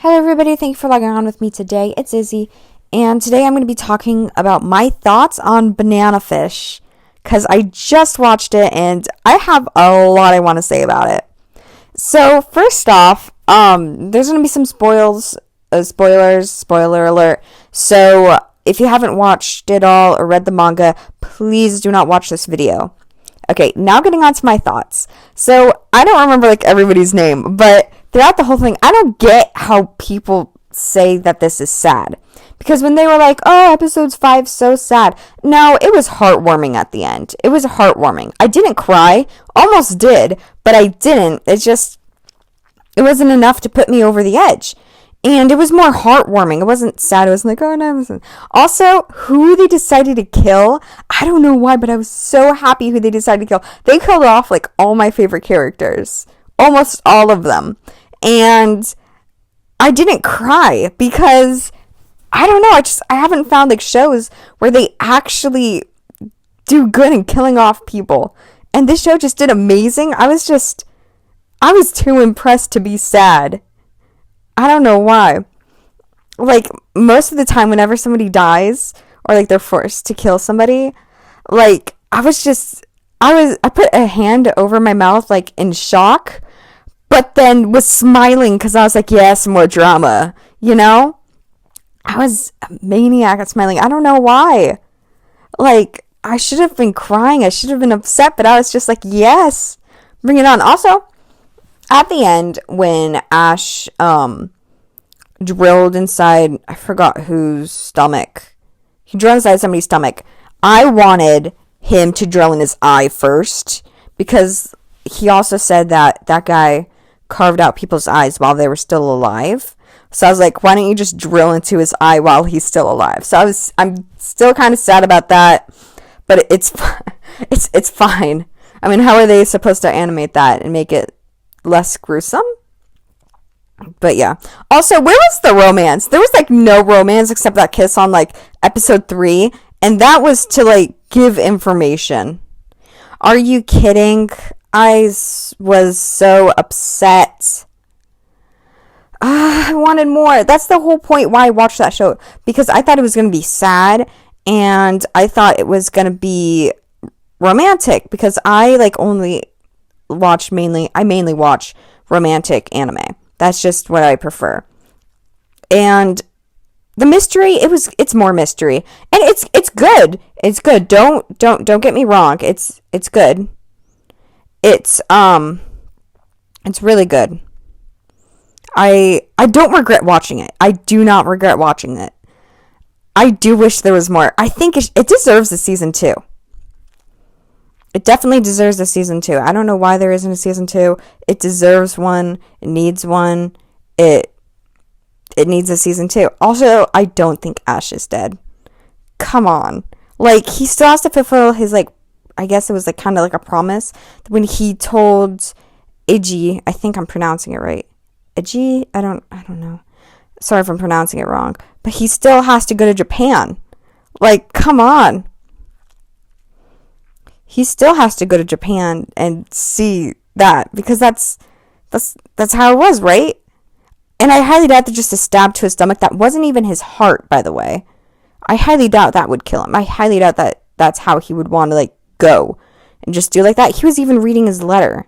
Hello everybody, thank you for logging on with me today. It's Izzy, and today I'm going to be talking about my thoughts on Banana Fish, because I just watched it and I have a lot I want to say about it. So first off, there's going to be some spoilers, spoiler alert. So if you haven't watched it all or read the manga, please do not watch this video. Okay, now getting on to my thoughts. So I don't remember everybody's name, but throughout the whole thing, I don't get how people say that this is sad. Because when they were like, oh, episode 5 so sad. No, it was heartwarming at the end. It was heartwarming. I didn't cry. Almost did, but I didn't. It wasn't enough to put me over the edge. And it was more heartwarming. It wasn't sad. It wasn't like, oh, no. Also, who they decided to kill, I don't know why, but I was so happy who they decided to kill. They killed off, all my favorite characters. Almost all of them. And I didn't cry because, I don't know, I haven't found, shows where they actually do good in killing off people. And this show just did amazing. I was too impressed to be sad. I don't know why. Most of the time, whenever somebody dies, or, they're forced to kill somebody, I put a hand over my mouth, in shock, but then was smiling, because I was like, yes, more drama, I was a maniac at smiling. I don't know why. I should have been crying. I should have been upset, but I was just like, yes, bring it on. Also, at the end, when Ash drilled inside, I forgot whose stomach. He drilled inside somebody's stomach. I wanted him to drill in his eye first, because he also said that guy carved out people's eyes while they were still alive. So I was like, why don't you just drill into his eye while he's still alive? So I'm still kind of sad about that, but it's fine. I mean, how are they supposed to animate that and make it less gruesome? But yeah. Also, where was the romance? There was no romance except that kiss on episode 3, and that was to give information. Are you kidding? I was so upset. I wanted more. That's the whole point why I watched that show, because I thought it was going to be sad, and I thought it was going to be romantic, because I mainly watch romantic anime. That's just what I prefer. And the mystery, it's more mystery. And it's good. It's good. Don't get me wrong. It's good. It's really good. I don't regret watching it. I do not regret watching it. I do wish there was more. I think it deserves a season 2. It definitely deserves a season 2. I don't know why there isn't a season 2. It deserves one. It needs one. It needs a season 2. Also, I don't think Ash is dead. Come on. He still has to fulfill his, I guess it was, kind of a promise. When he told Iggy, I think I'm pronouncing it right. Iggy? I don't know. Sorry if I'm pronouncing it wrong. But he still has to go to Japan. Come on. He still has to go to Japan and see that, because that's how it was, right? And I highly doubt that just a stab to his stomach, that wasn't even his heart, by the way. I highly doubt that would kill him. I highly doubt that that's how he would want to, go and just do that. He was even reading his letter.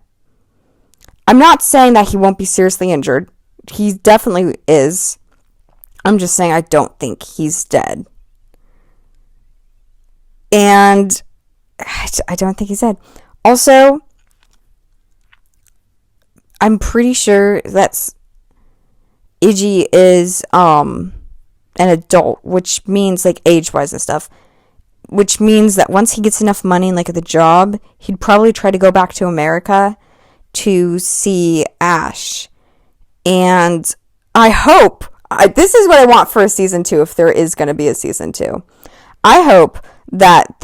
I'm not saying that he won't be seriously injured. He definitely is. I'm just saying I don't think he's dead. And I don't think he's dead. Also, I'm pretty sure that Iggy is an adult, which means age-wise and stuff, which means that once he gets enough money and the job, he'd probably try to go back to America to see Ash. And I hope, this is what I want for a season 2, if there is going to be a season 2. I hope that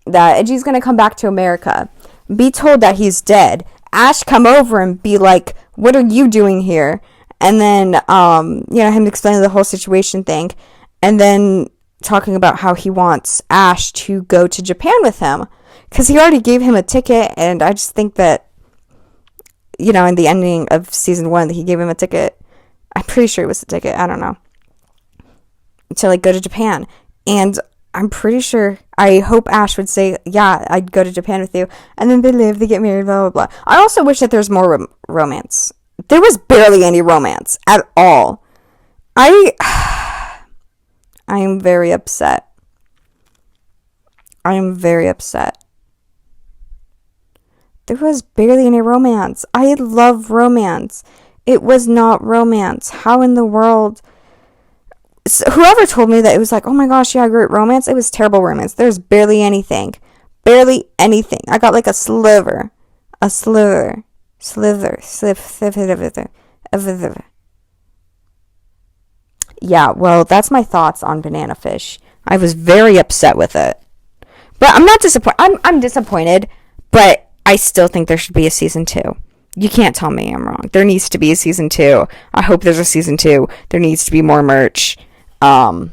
Iggy's going to come back to America, be told that he's dead, Ash come over and be like, what are you doing here? And then, him explaining the whole situation thing, and then talking about how he wants Ash to go to Japan with him, because he already gave him a ticket, and I just think that in the ending of season 1, he gave him a ticket. I'm pretty sure it was a ticket. I don't know. To like go to Japan. And I'm pretty sure, I hope Ash would say, yeah, I'd go to Japan with you. And then they live, they get married, blah, blah, blah. I also wish that there's more romance. There was barely any romance at all. I am very upset. I am very upset. There was barely any romance. I love romance. It was not romance. How in the world? So whoever told me that it was like, oh my gosh, yeah, great romance, it was terrible romance. There's barely anything. Barely anything. I got like a sliver. Yeah, well, that's my thoughts on Banana Fish. I was very upset with it. But I'm not disappointed. I'm disappointed, but I still think there should be a season 2. You can't tell me I'm wrong. There needs to be a season 2. I hope there's a season 2. There needs to be more merch. I'm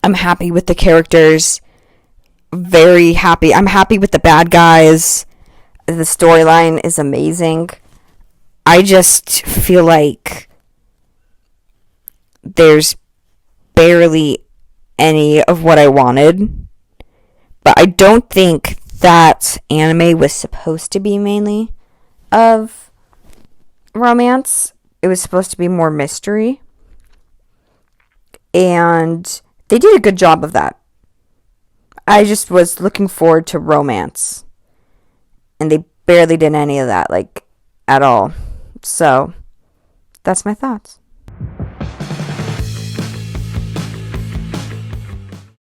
happy with the characters. Very happy. I'm happy with the bad guys. The storyline is amazing. I just feel like there's barely any of what I wanted. But I don't think that anime was supposed to be mainly of romance. It was supposed to be more mystery. And they did a good job of that. I just was looking forward to romance. And they barely did any of that, like, at all. So, that's my thoughts.